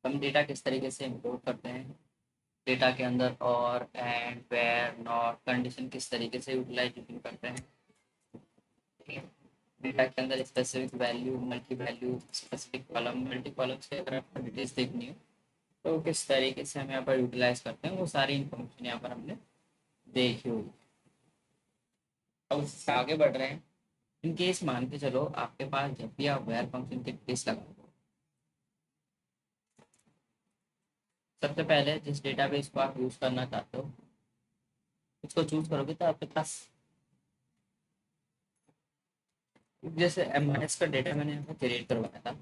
हम डेटा किस तरीके से इंपोर्ट करते हैं डेटा के अंदर, और एंड वेयर नॉट कंडीशन किस तरीके से यूटिलाइजेशन करते हैं। ठीक है, डेटा के अंदर specific value, multi value, specific column, multi column से अगर आपको डिटेल्स देखनी हो तो किस तरीके से हम यहाँ पर यूटिलाइज करते हैं, वो सारी इन्फॉर्मेशन यहाँ पर हमने देखी होगी। अब उससे आगे बढ़ रहे हैं। इन केस मान के चलो आपके पास जब भी आप वेयर फंक्शन के केस लगाओ, सबसे पहले जिस डेटाबेस को आप यूज करना चाहते हो उसको चूज करोगे तो आपके पास, जैसे एमआईएस का डेटा मैंने यहाँ पर क्रिएट करवाया था,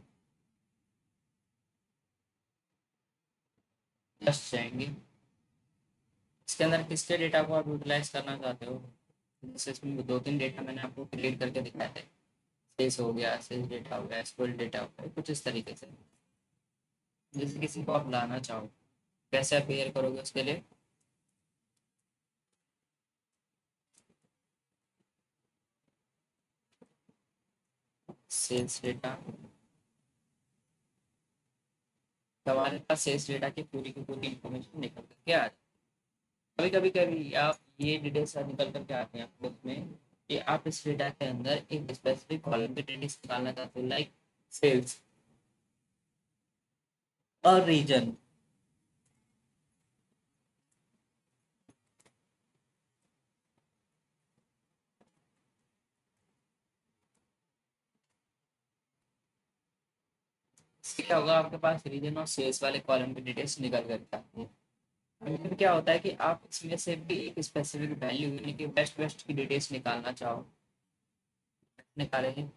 जस्ट जाएंगे इसके अंदर किसके डेटा को आप यूटिलाइज करना चाहते हो। जैसे इसमें दो तीन डेटा मैंने आपको क्रिएट करके दिखाए थे, सेल्स हो गया, सेल्स डेटा हो गया, स्कूल डेटा हो गया, कुछ इस तरीके से। जैसे किसी को आप लाना चाहो, कैसे आप पेयर करोगे उसके लिए, सेल्स डेटा, तो हमारे पास सेल्स डेटा की पूरी इंफॉर्मेशन निकल करके आ जाए। कभी कभी कभी आप ये डिटेल्स निकल करके आते हैं आपको उसमें कि आप इस डेटा के अंदर एक स्पेसिफिक कॉलम की डिटेल्स निकालना चाहते हो, लाइक सेल्स और रीजन। इससे क्या होगा, आपके पास रीजन और सेल्स वाले कॉलम की डिटेल्स निकल करके आती है। फिर क्या होता है कि आप इसमें से भी एक स्पेसिफिक वैल्यू यानी कि बेस्ट बेस्ट की डिटेल्स निकालना चाहो, निकालेंगे।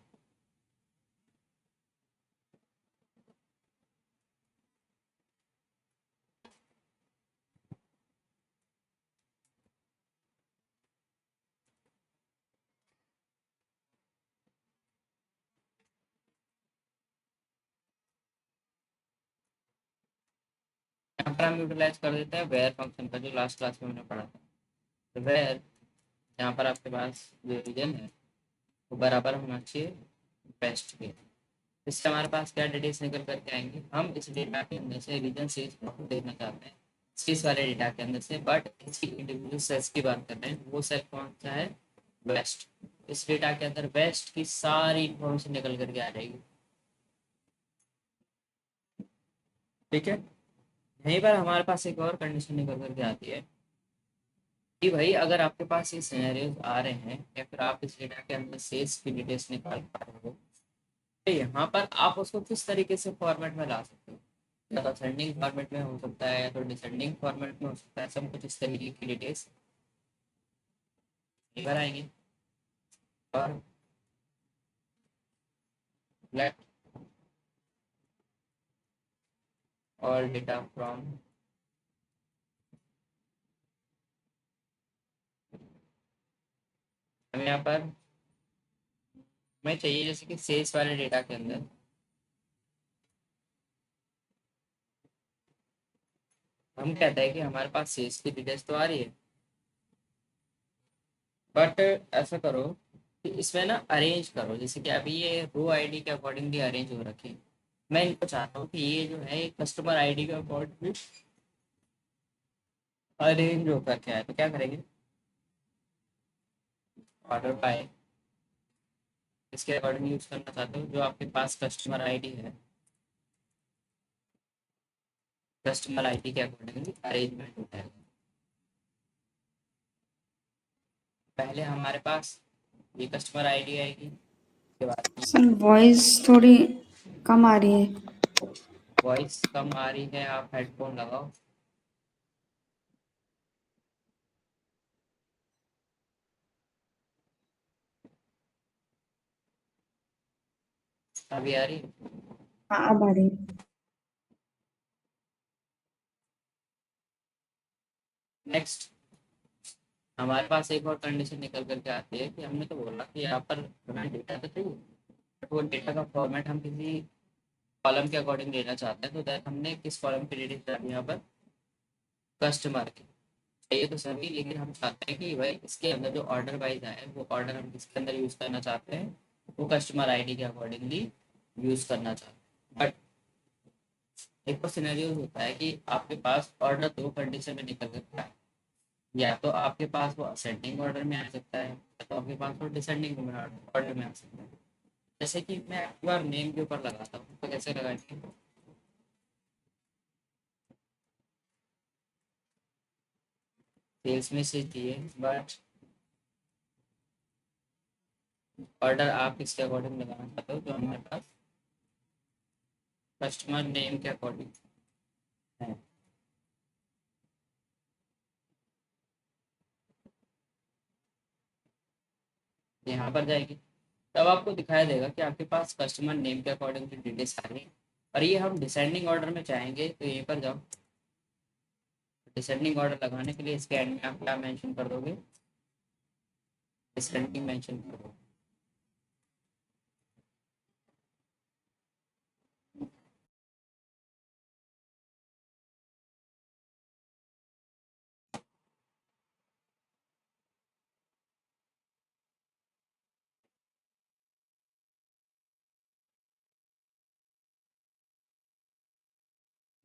यहाँ पर हम यूटिलाइज कर देते हैं वेयर फंक्शन का, जो लास्ट क्लास में हमने पढ़ा था। तो वेयर, यहाँ पर आपके पास जो रीजन है वो बराबर होना चाहिए बेस्ट के। इससे हमारे पास क्या डिटेल्स निकल करके आएंगे, हम इस डेटा के अंदर से रीजन सेल्स को देखना चाहते हैं सेल्स वाले डेटा के अंदर से, बट इसकी इंडिविजुअल सेल्स की बात कर रहे हैं, वो सेल कौन सा है, वेस्ट। इस डेटा के अंदर वेस्ट की सारी इंफॉर्मेशन निकल करके आ जाएगी। ठीक है, यहीं पर हमारे पास एक और कंडीशन निकल करके आती है कि भाई अगर आपके पास ये सिनेरियोज आ रहे हैं या फिर आप इस डेटा के अंदर सेल्स की डिटेल्स निकाल पा रहे हो, तो यहाँ पर आप उसको किस तरीके से फॉर्मेट में ला सकते हो। या तो असेंडिंग फॉर्मेट में हो सकता है या तो डिसेंडिंग फॉर्मेट में हो सकता है, सब कुछ इस तरीके की डिटेल्स निकल आएंगे। और लेट ऑल डेटा फ्रॉम, हमें यहाँ पर हमें चाहिए जैसे कि सेल्स वाले डेटा के अंदर हम कहते हैं कि हमारे पास सेल्स की डिटेल्स तो आ रही है, बट ऐसा करो कि इसमें ना अरेंज करो, जैसे कि अभी ये रो आईडी के अकॉर्डिंगली अरेंज हो रखे हैं। मैं इनको चाहता हूँ कि ये जो है कस्टमर आईडी के अकॉर्डिंग अरेंज हो करके आए, तो क्या करेंगे, ऑर्डर पाए इसके अकॉर्डिंग यूज करना चाहते हो, जो आपके पास कस्टमर आईडी है कस्टमर आईडी के अकॉर्डिंगली अरेंजमेंट होता है। पहले हमारे पास ये कस्टमर आईडी आएगी, उसके बाद सर वॉइस थोड़ी कम आ रही है। वॉइस कम आ रही है, आप हेडफोन लगाओ। अभी आ रही है। हाँ अब आ रही है। नेक्स्ट हमारे पास एक और कंडीशन निकल करके आती है कि हमने तो बोला कि यहाँ पर हमें डेटा तो चाहिए, बट वो डेटा का फॉर्मेट हम किसी कॉलम के अकॉर्डिंग लेना चाहते हैं, तो दैट हमने किस कॉलम की डिटेल्स डाली यहाँ पर, कस्टमर की। चाहिए तो सभी, लेकिन हम चाहते हैं कि भाई इसके अंदर जो ऑर्डर वाइज है वो ऑर्डर हम किसके अंदर यूज करना चाहते हैं, वो कस्टमर आईडी के अकॉर्डिंगली यूज करना चाहते हैं। बट एक तो सिनेरियो होता है कि आपके पास ऑर्डर दो कंडीशन में निकल सकता है। या तो आपके पास वो असेंडिंग ऑर्डर में आ सकता है, या तो आपके पास वो डिसेंडिंग ऑर्डर में आ सकता है। जैसे कि मैं एक बार नेम के ऊपर लगाता हूँ, तो कैसे लगाएंगे? सेल्स में से दिए, बट ऑर्डर आप किसके अकॉर्डिंग लगाना चाहते हो, जो हमारे पास कस्टमर नेम के अकॉर्डिंग है। यहाँ पर जाएगी, तब आपको दिखाई देगा कि आपके पास कस्टमर नेम के अकॉर्डिंग की डिटेल्स आ रही है। और ये हम डिसेंडिंग ऑर्डर में चाहेंगे, तो यहीं पर जाओ। डिसेंडिंग ऑर्डर लगाने के लिए इसके एंड में आप क्या मेंशन कर दोगे? डिसेंडिंग मेंशन कर दोगे।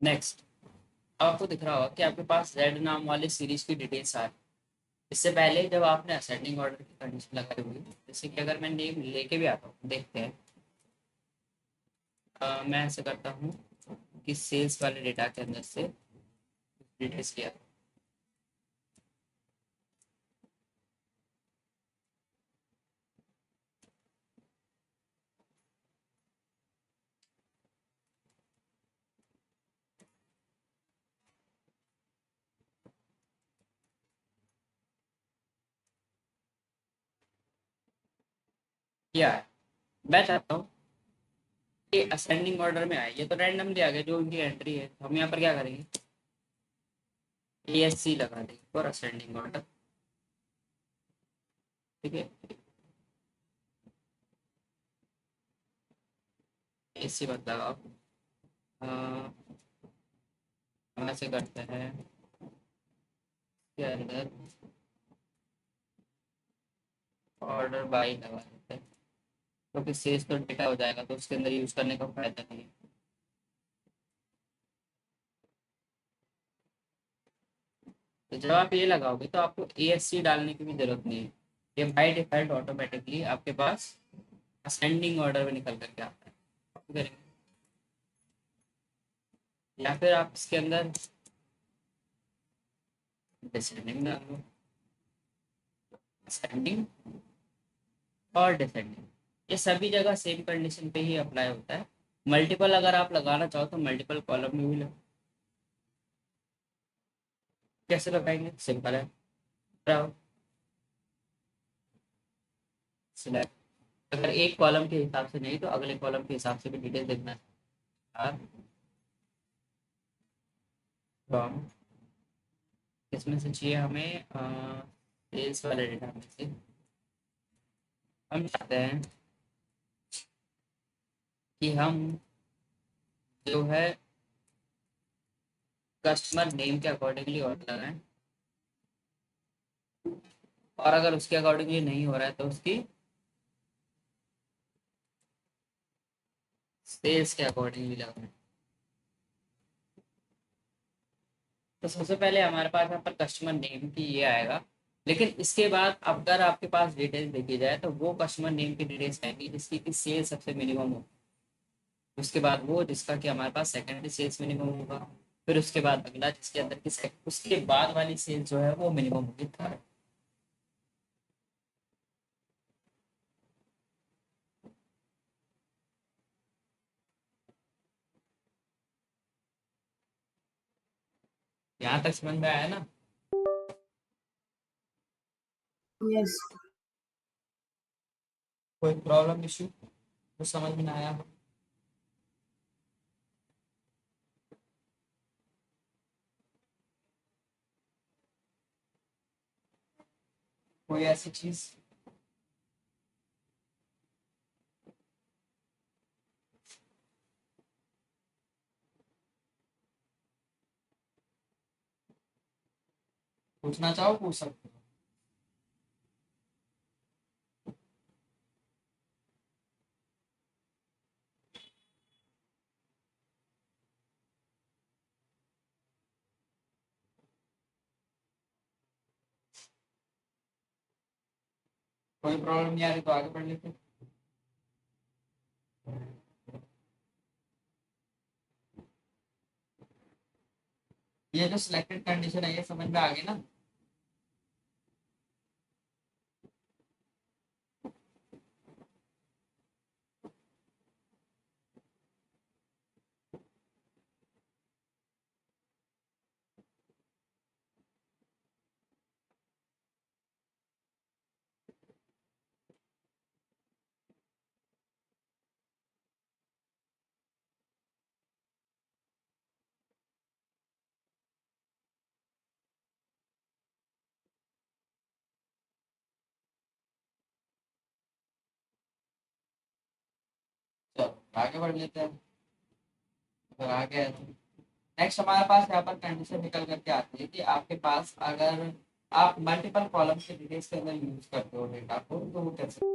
नेक्स्ट, आपको दिख रहा होगा कि आपके पास जेड नाम वाली सीरीज की डिटेल्स आ रही है। इससे पहले जब आपने असेंडिंग ऑर्डर की कंडीशन लगाई हुई, जैसे कि अगर मैं नेम लेके भी आता हूँ, देखते हैं। मैं ऐसे करता हूँ कि सेल्स वाले डेटा के अंदर से डिटेल्स लिया। किया है। मैं चाहता हूँ कि असेंडिंग ऑर्डर में आए, ये तो रैंडमली आ गया जो उनकी एंट्री है। हम यहाँ पर क्या करेंगे? ASC लगा देंगे फॉर असेंडिंग ऑर्डर। ठीक है, ASC मत लगाओ। अ, हम ऐसे करते हैं के अंदर ऑर्डर बाई लगा देते हैं, क्योंकि सेल्स तो डेटा हो जाएगा, तो उसके अंदर यूज करने का फायदा नहीं है। तो जब आप ये लगाओगे तो आपको ASC डालने की भी जरूरत नहीं है। ये बाय डिफॉल्ट ऑटोमेटिकली आपके पास असेंडिंग ऑर्डर में निकल करके आता है। कॉपी करेंगे, या फिर आप इसके अंदर डिसेंडिंग डाल लो। असेंडिंग और डिसेंडिंग, ये सभी जगह सेम कंडीशन पे ही अप्लाई होता है। मल्टीपल अगर आप लगाना चाहो तो मल्टीपल कॉलम में भी लो। कैसे लगाएंगे? सिंपल है, सिलेक्ट। अगर एक कॉलम के हिसाब से नहीं तो अगले कॉलम के हिसाब से भी डिटेल देखना है। फ्रॉम, इसमें से चाहिए हमें सेल्स वाले डेटा में से हम चाहते हैं कि हम जो है कस्टमर नेम के अकॉर्डिंगली ऑर्डर लगाएं, और अगर उसके अकॉर्डिंगली नहीं हो रहा है तो उसकी सेल्स के अकॉर्डिंगली लगाएं। तो सबसे पहले हमारे पास यहाँ पर कस्टमर नेम की ये आएगा, लेकिन इसके बाद अगर आपके पास डिटेल्स देखी जाए तो वो कस्टमर नेम की डिटेल्स आएंगी जिसकी की सेल सबसे मिनिमम हो। उसके बाद वो जिसका कि हमारे पास सेकेंडरी सेल्स मिनिमम होगा। फिर उसके बाद अगला जिसके अंदर की उसके बाद वाली सेल्स जो है वो मिनिमम होगी थर्ड। यहाँ तक समझ में आया ना? यस। कोई प्रॉब्लम इशू कुछ समझ में ना आया हो? कोई ऐसी चीज पूछना चाहो पूछ सकते हो। कोई प्रॉब्लम नहीं आ रही तो आगे बढ़ लेते हैं। ये जो सिलेक्टेड कंडीशन है ये समझ में आ गई ना। चलो आगे बढ़ लेते हैं। अगर आगे है तो नेक्स्ट हमारे पास यहाँ पर कंडीशन निकल करके आती है कि आपके पास अगर आप मल्टीपल कॉलम के डिटेल्स के अंदर यूज करते हो डेटा को तो वो कैसे।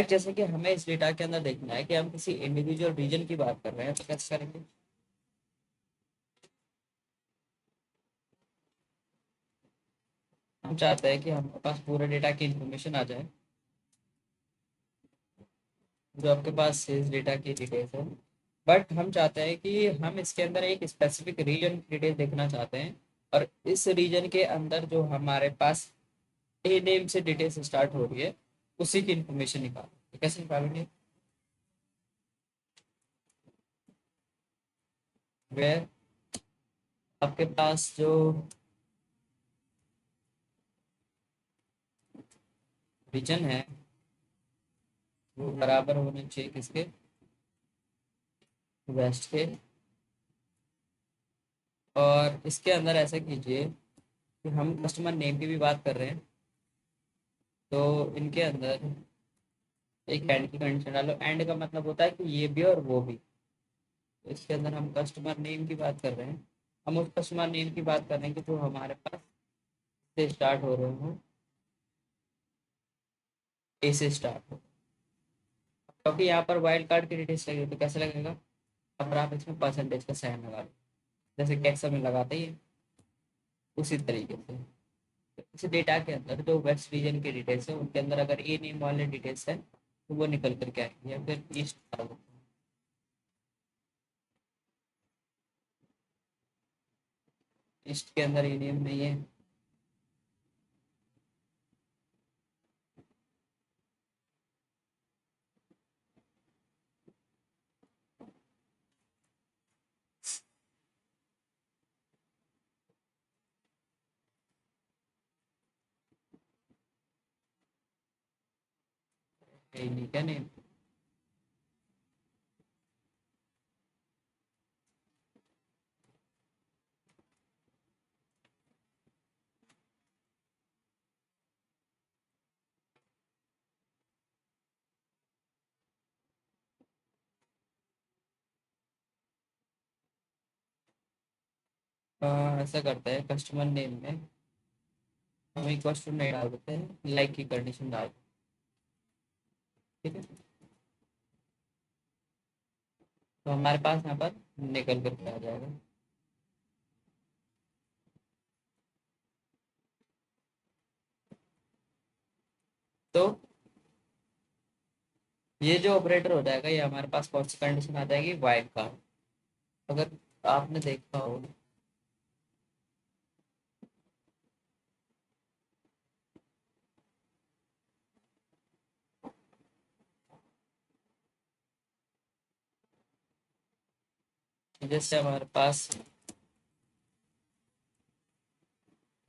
जैसे कि हमें इस डेटा के अंदर देखना है कि हम किसी इंडिविजुअल रीजन की बात कर रहे हैं तो कैसे करेंगे। हम चाहते हैं कि हमारे पास पूरे डेटा की इंफॉर्मेशन आ जाए, जो आपके पास सेल्स डेटा की डिटेल्स है। बट हम चाहते हैं कि हम इसके अंदर एक स्पेसिफिक रीजन की डिटेल देखना चाहते हैं, और इस रीजन के अंदर जो हमारे पास ए नेम से डिटेल्स स्टार्ट हो रही है उसी की इंफॉर्मेशन निकालो। तो कैसे निकालेंगे। वेयर आपके पास जो रीजन है वो बराबर होने चाहिए किसके, वेस्ट के। और इसके अंदर ऐसा कीजिए कि हम कस्टमर नेम की भी बात कर रहे हैं, तो इनके अंदर एक एंड की कंडीशन डालो। एंड का मतलब होता है कि ये भी और वो भी। तो इसके अंदर हम कस्टमर नेम की बात कर रहे हैं, हम उस कस्टमर नेम की बात कर रहे हैं कि जो हमारे पास से स्टार्ट हो रहे हो, ए से स्टार्ट हो। क्योंकि यहाँ पर वाइल्ड कार्ड की डिटेल्स लगी तो कैसे लगेगा। अब आप इसमें परसेंटेज का साइन लगा लो, जैसे कैक्सा में लगाते ही है, उसी तरीके से। तो इस डेटा के अंदर जो वेस्ट रीजन की डिटेल्स है उनके अंदर अगर ए नेम वाले डिटेल्स है तो वो निकल करके आएंगे, या फिर ईस्ट। ईस्ट के अंदर ए नेम नहीं है। नहीं क्या नेम। ऐसा करते हैं कस्टमर नेम में हम एक क्वेश्चन नहीं डाल देते हैं, लाइक की कंडीशन डाल, ठीक है। तो हमारे पास यहाँ पर निकल करके आ जाएगा। तो ये जो ऑपरेटर हो जाएगा ये हमारे पास कौन सी कंडीशन आ जाएगी, वाइल्ड कार्ड। अगर आपने देखा हो जैसे हमारे पास,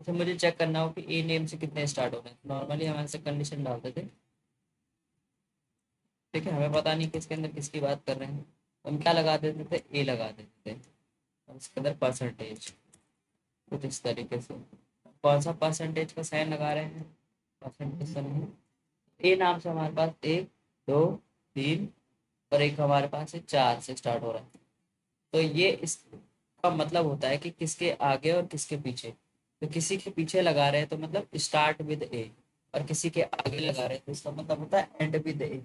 तो मुझे चेक करना हो कि ए नेम से कितने स्टार्ट हो रहे हैं, नॉर्मली हम ऐसे कंडीशन डालते थे, ठीक है। हमें पता नहीं किसके अंदर किसकी बात कर रहे हैं, हम क्या लगा देते थे, ए लगा देते थे, और इसके अंदर परसेंटेज कुछ इस तरीके से। कौन सा परसेंटेज का साइन लगा रहे हैं, परसेंटेज का नहीं। ए नाम से हमारे पास एक, दो, तीन, और एक हमारे पास है चार से स्टार्ट हो रहा है। तो ये इसका मतलब होता है कि किसके आगे और किसके पीछे। तो किसी के पीछे लगा रहे हैं तो मतलब स्टार्ट विद ए, और किसी के आगे लगा रहे हैं तो इसका मतलब होता है एंड विद ए।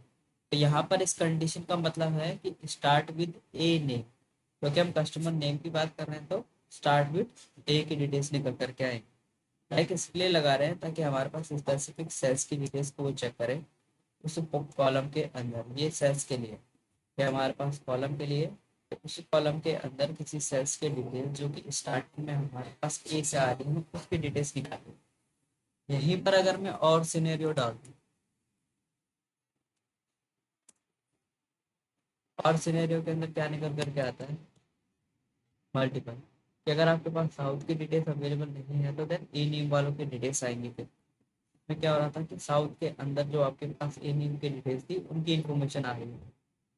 तो यहाँ पर इस कंडीशन का मतलब है कि स्टार्ट विद ए नेम, क्योंकि हम कस्टमर नेम की बात कर रहे हैं तो स्टार्ट विद ए की डिटेल्स निकल करके आएंगे। लाइक इसलिए लगा रहे हैं ताकि हमारे पास स्पेसिफिक सेल्स की डिटेल्स को वो चेक करें उस कॉलम के अंदर। ये सेल्स के लिए है, हमारे पास कॉलम के लिए। तो उस कॉलम के अंदर किसी सेल्स के डिटेल जो कि स्टार्टिंग में हमारे पास ए से आ रही है उसकी डिटेल्स निकालें। यहीं पर अगर मैं और सिनेरियो डाल दूँ, और सिनेरियो के अंदर क्या निकल करके आता है, मल्टीपल, कि अगर आपके पास साउथ की डिटेल्स अवेलेबल नहीं है तो देन ए नेम वालों की डिटेल्स आएंगी। फिर में क्या हो रहा था कि साउथ के अंदर जो आपके पास ए नेम की डिटेल्स थी उनकी इन्फॉर्मेशन आ रही है।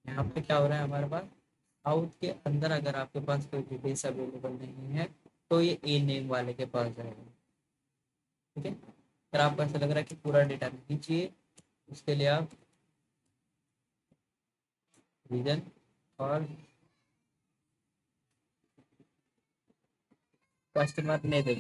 यहाँ पे क्या हो रहा है हमारे पास, साउथ के अंदर अगर आपके पास कोई डिटेल्स अवेलेबल नहीं है तो ये ए नेम वाले के पास जाएगा। ठीक है, अगर आपको ऐसा लग रहा है कि पूरा डेटा नहीं चाहिए, उसके लिए आप रीजन और कस्टमर ने दे।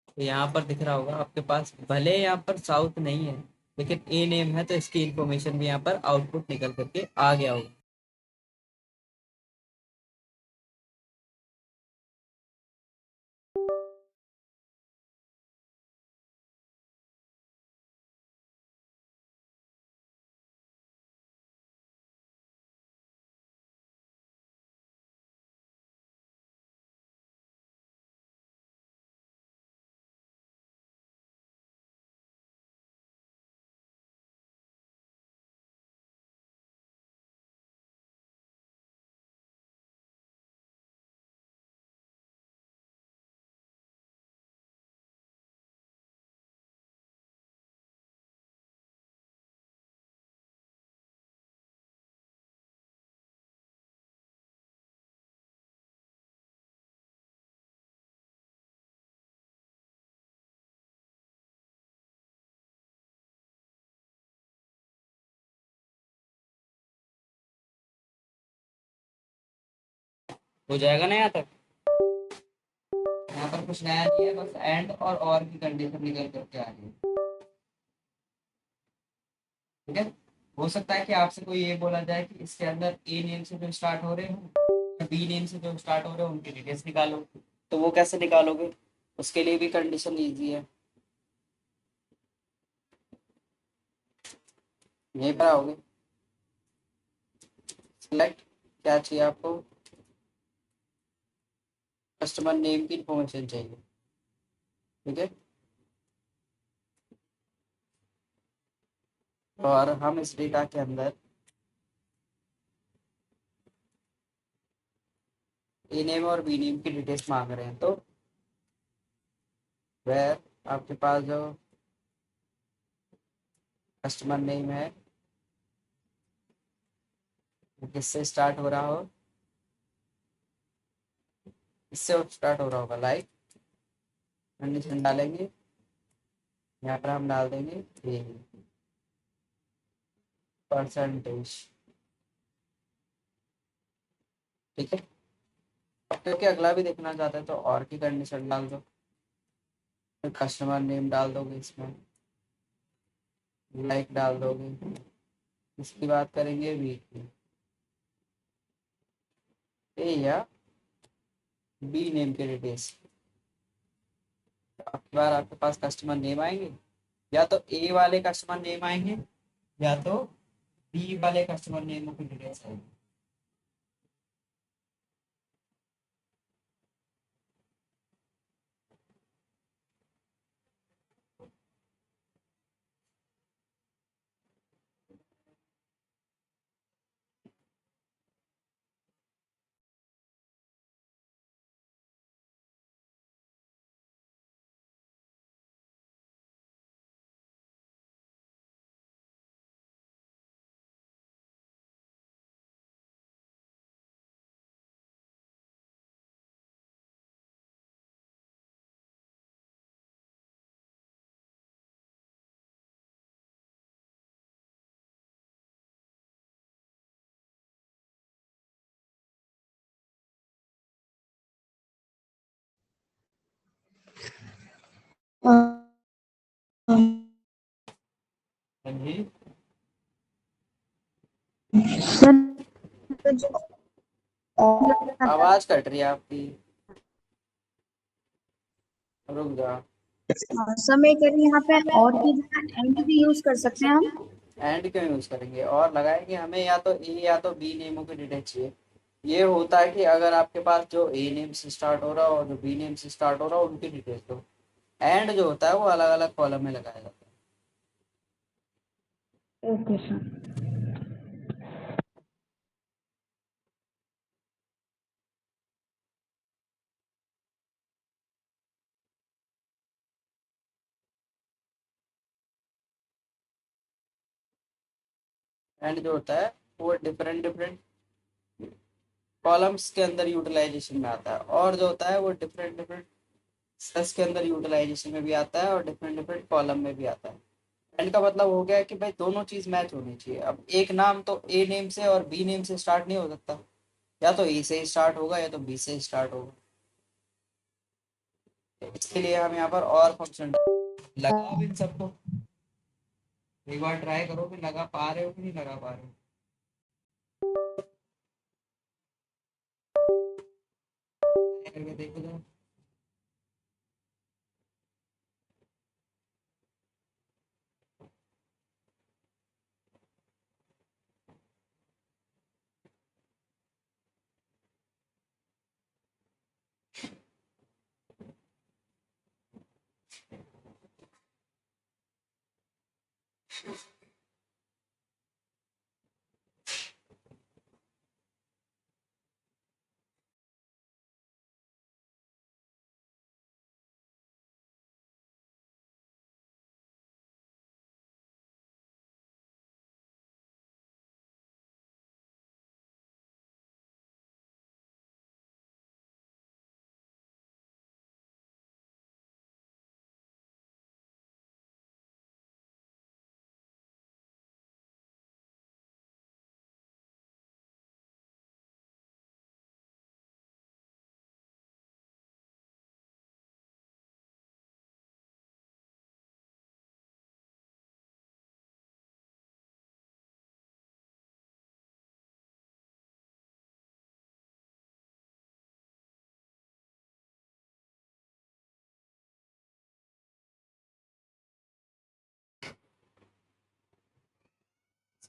तो यहाँ पर दिख रहा होगा आपके पास, भले यहाँ पर साउथ नहीं है लेकिन ए नेम है तो इसकी इंफॉर्मेशन भी यहाँ पर आउटपुट निकल करके आ गया होगा। हो जाएगा ना यहाँ तक? यहाँ पर कुछ नया नहीं है, बस एंड और की कंडीशन निकल करके आ रही है। ठीक है, हो सकता है कि आपसे कोई ये बोला जाए कि इसके अंदर ए नेम से जो स्टार्ट हो रहे हो, बी नेम से जो स्टार्ट हो रहे हो, उनकी डिटेल्स निकालो। तो वो कैसे निकालोगे, उसके लिए भी कंडीशन ईजी है। यहीं पर आओगे, सिलेक्ट, क्या चाहिए आपको, कस्टमर नेम की इंफॉर्मेशन चाहिए। ठीक है, और हम इस डेटा के अंदर ए नेम और बी नेम की डिटेल्स मांग रहे हैं। तो वेर आपके पास जो कस्टमर नेम है वो किससे स्टार्ट हो रहा हो, इससे स्टार्ट हो रहा होगा, लाइक कंडीशन डालेंगे, यहाँ पर हम डाल देंगे परसेंटेज। ठीक है, अब क्योंकि अगला भी देखना चाहते हैं तो और की कंडीशन डाल दो, फिर कस्टमर नेम डाल दोगे, इसमें लाइक डाल दोगे, इसकी बात करेंगे वीक की, ए या बी नेम के डिटेल्स। अब की बार आपके पास कस्टमर नेम आएंगे, या तो ए वाले कस्टमर नेम आएंगे या तो बी वाले कस्टमर नेम की डिटेल्स आएंगे। हाँ जी, सर, और लगता है, आवाज कट रही है आपकी। रुक जा। समय के लिए यहाँ पे और की जगह एंड भी यूज कर सकते हैं हम। एंड क्यों यूज करेंगे और लगाएंगे, हमें या तो ए या तो बी नेमों की डिटेल चाहिए। ये होता है कि अगर आपके पास जो ए नेम से स्टार्ट हो रहा हो और जो बी नेम से स्टार्ट हो रहा हो उनकी डिटेल्स दो। एंड जो होता है वो अलग अलग कॉलम में लगाया जाता ओके सर। है। एंड जो होता है वो डिफरेंट डिफरेंट कॉलम्स के अंदर यूटिलाइजेशन में आता है, और जो होता है वो डिफरेंट डिफरेंट सेल्स के अंदर यूटिलाइजेशन में भी आता है और डिफरेंट डिफरेंट कॉलम में भी आता है। एंड का मतलब हो गया कि भाई दोनों चीज मैच होनी चाहिए। अब एक नाम तो ए नेम से और बी नेम से स्टार्ट नहीं हो सकता, या तो ए से स्टार्ट होगा या तो बी से स्टार्ट होगा। इसके लिए हम यहाँ पर और फंक्शन लगाओ इन सबको, एक बार ट्राई करो कि लगा पा रहे हो कि नहीं लगा पा रहे हो। Try करके देखो जरा।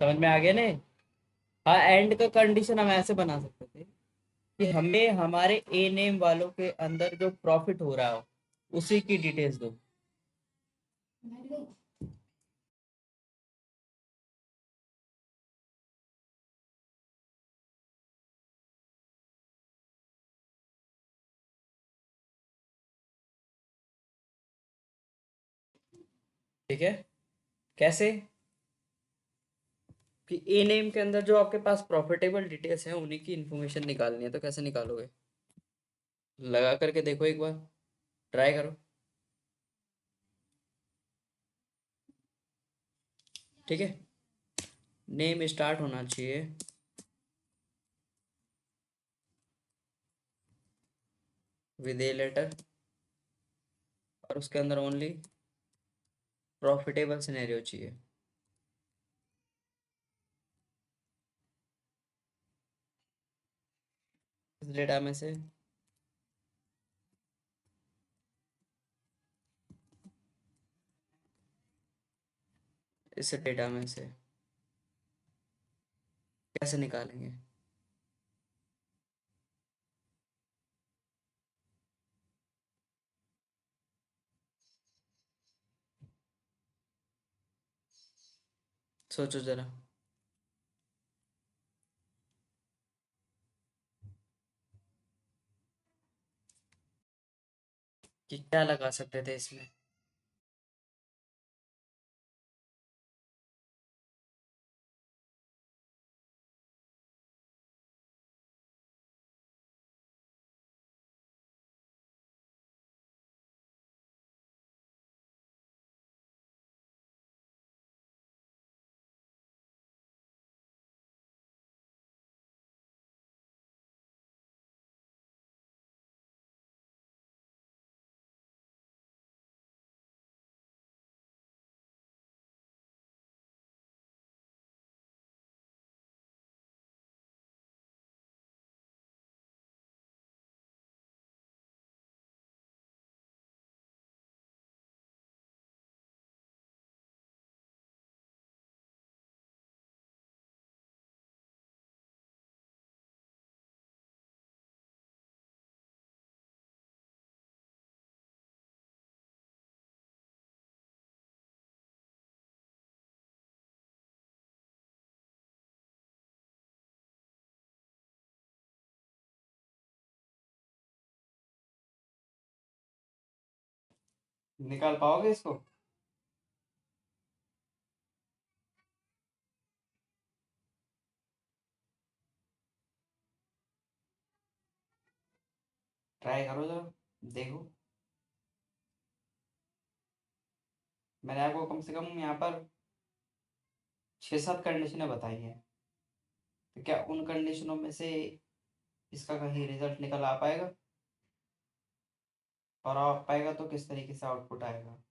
समझ में आ गया नहीं। हाँ, एंड का कंडीशन हम ऐसे बना सकते थे कि हमें हमारे ए नेम वालों के अंदर जो प्रॉफिट हो रहा हो उसी की डिटेल्स दो। ठीक है, कैसे कि ए नेम के अंदर जो आपके पास प्रॉफिटेबल डिटेल्स हैं उन्हीं की इंफॉर्मेशन निकालनी है, तो कैसे निकालोगे? लगा करके देखो एक बार, ट्राई करो। ठीक है, नेम स्टार्ट होना चाहिए विद ए लेटर और उसके अंदर ओनली प्रॉफिटेबल सिनेरियो चाहिए। इस डेटा में से इस डेटा में से कैसे निकालेंगे? सोचो जरा कि क्या लगा सकते थे इसमें। निकाल पाओगे इसको? ट्राई करो जरा, देखो। मैंने आपको कम से कम यहाँ पर 6-7 कंडीशनें बताई हैं, तो क्या उन कंडीशनों में से इसका कहीं रिजल्ट निकल आ पाएगा? और आ पाएगा तो किस तरीके से आउटपुट आएगा?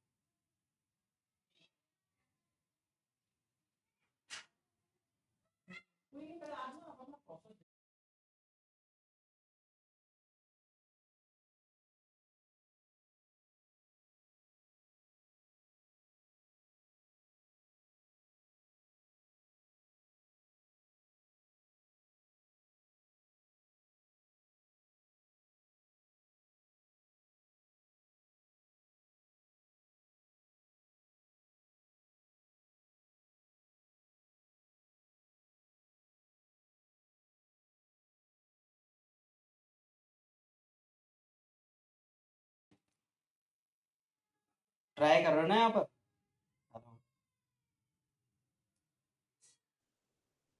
ट्राई कर रहे हो ना यहाँ पर?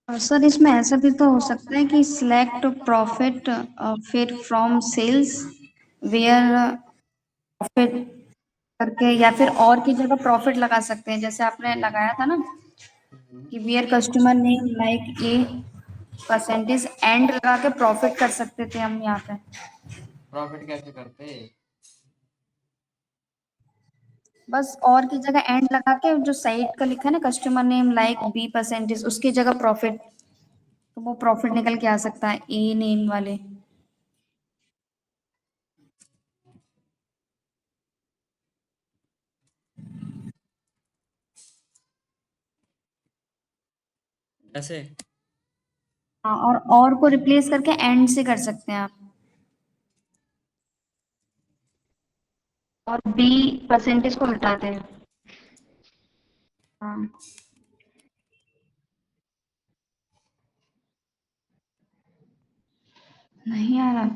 सर इसमें ऐसा भी तो हो सकता है कि सिलेक्ट प्रॉफिट फिर फ्रॉम सेल्स वेयर प्रॉफिट करके, या फिर और की जगह प्रॉफिट लगा सकते हैं, जैसे आपने लगाया था ना कि where customer name like A percentage and लगा के प्रॉफिट कर सकते थे हम यहाँ पे। प्रॉफिट कैसे करते? बस और की जगह एंड लगा के, जो साइड का लिखा है ना customer name like B percentage, उसकी जगह प्रॉफिट, तो वो प्रॉफिट निकल के आ सकता है ए नेम वाले। ऐसे? हाँ, और को रिप्लेस करके एंड से कर सकते हैं आप, और बी परसेंटेज को हटाते हैं। हाँ, नहीं आ रहा।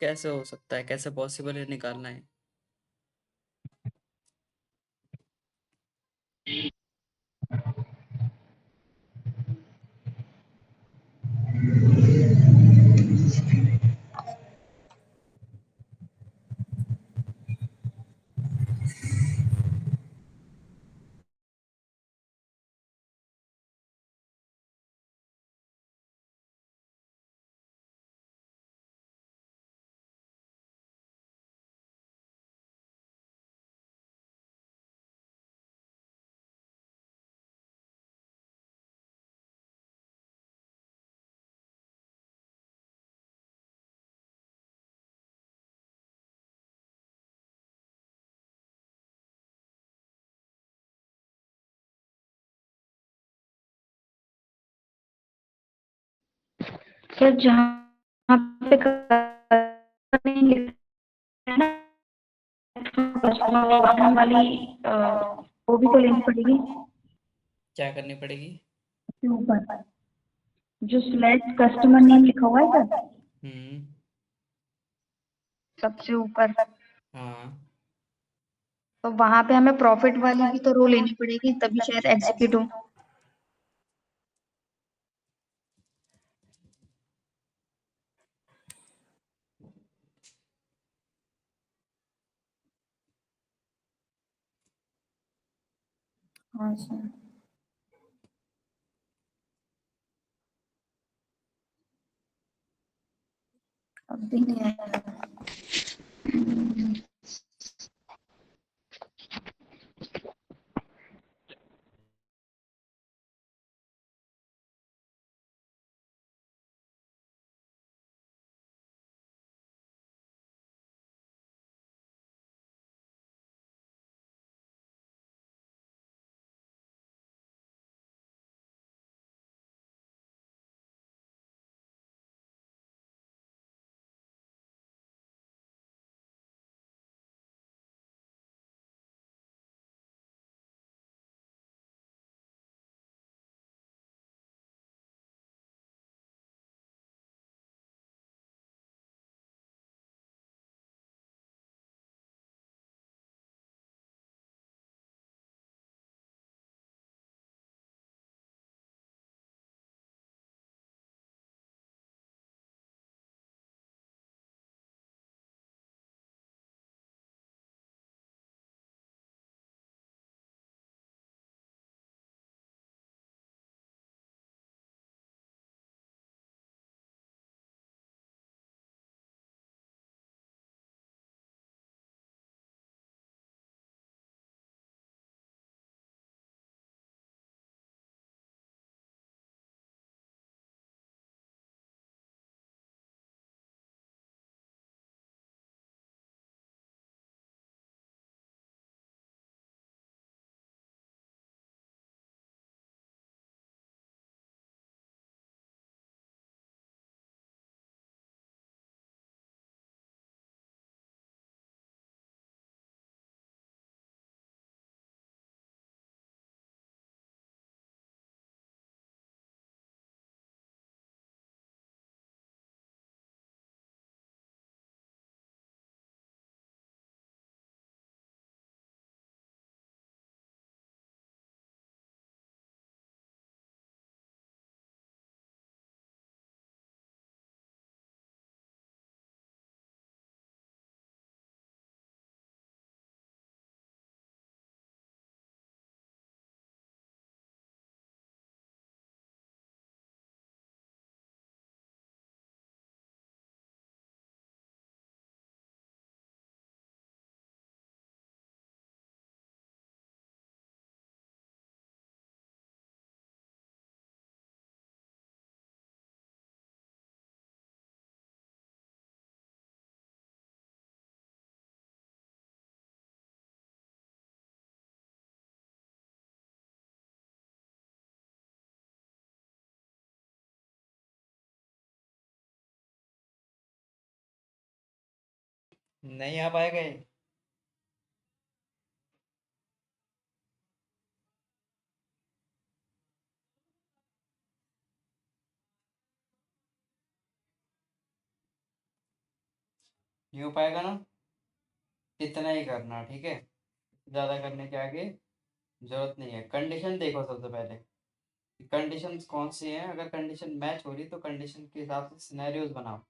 कैसे हो सकता है, कैसे पॉसिबल है निकालना है? सर जहाँ पे नहीं लिखा है ना कस्टमर वाली, अ, वो भी तो लेनी पड़ेगी क्या करनी पड़ेगी? उसके ऊपर, जो सिलेक्ट कस्टमर नेम लिखा हुआ है सर हम्म। सबसे ऊपर, हाँ। तो वहां पे हमें प्रॉफिट वाली भी तो रो लेनी पड़ेगी, तभी शायद एग्जीक्यूट हो। हाँ सर, अब भी नहीं आया। नहीं आ पाएगा ये। नहीं हो पाएगा ना। इतना ही करना, ठीक है। ज्यादा करने के आगे जरूरत नहीं है। कंडीशन देखो सबसे पहले, कंडीशंस कौन सी हैं। अगर कंडीशन मैच हो रही तो कंडीशन के हिसाब से सिनेरियोज बनाओ।